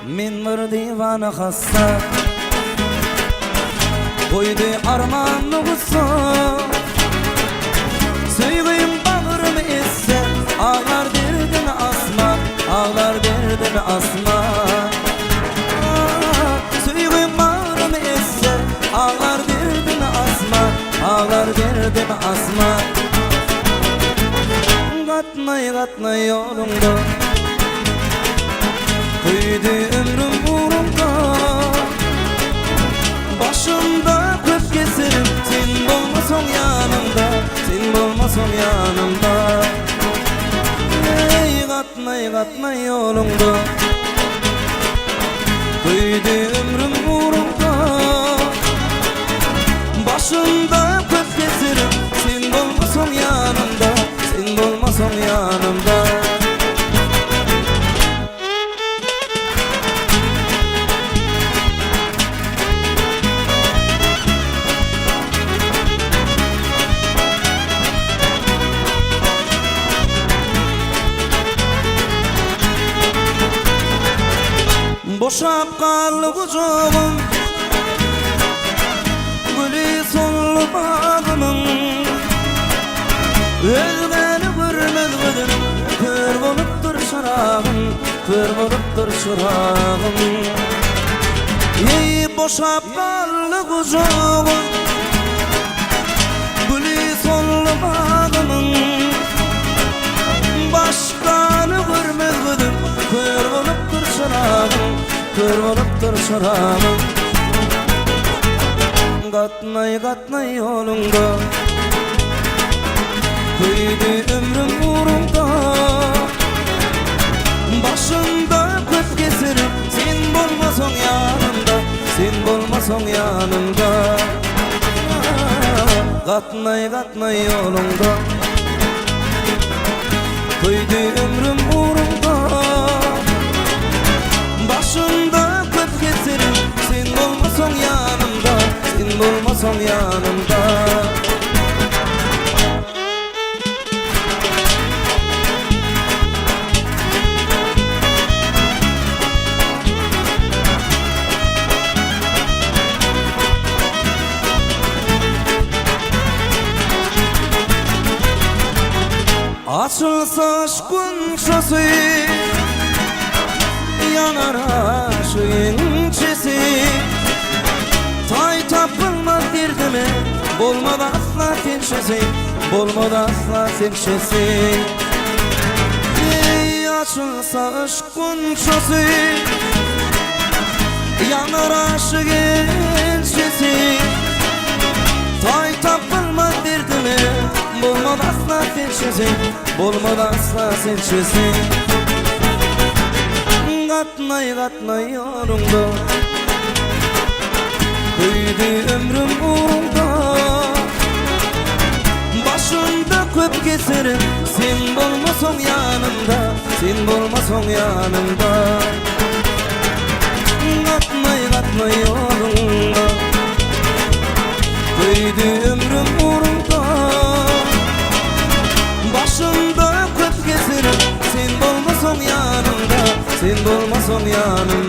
Men bir divana hassa koydu armanı gussa Söygüyüm bağırımı esse ağlar derdin asma Ağlar derdin asma Söygüyüm bağırımı esse ağlar derdin asma Ağlar derdin asma Katnay katnay yolunda Kıydı ömrüm uğrumda Başımda köp keserim Sen bolmasan yanımda Sen bolmasan yanımda Ey katnay katnay yolunda Kıydı ömrüm uğrumda Başımda köp keserim Sen bolmasan yanımda Sen bolmasan yanımda Boşap kallı kucağım Gülü sonlu bağımın Ölgeni görmez gıdım Kör boluptur şarağım Kör boluptur şarağım Ey boşap kallı kucağım Gülü sonlu bağımın Başkanı görmez gıdım Kör boluptur şarağım Kör boluptur şarağım Katnay katnay yolunda Kıydı ömrüm uğrumda Başımda köp keserim Sen bolmasan yanımda Sen bolmasan yanımda Katnay katnay yolunda Kıydı ömrüm uğrumda Başımda köp keserim Sen bolmasan yanımda Sen bolmasan yanımda Açılsa aşkın şosu Yanar aşığın çesi Tay tapılmaz derdime Bolmadı asla tenşesi Bolmadı asla tenşesi Ey açılsa aşkın şosu Yanar aşığın çesi Tay tapılmaz derdime Bolmadı asla tenşesi Bolmadı asla tenşesi Katnay katnay yolunda Kıydı ömrüm uğrumda Başımda köp keserim Sen bolmasan yanımda Sen bolmasan yanımda Katnay katnay yolunda Kıydı ömrüm uğrumda Başımda köp keserim Sen bolmasan yanımda Sen bolmasan yanımda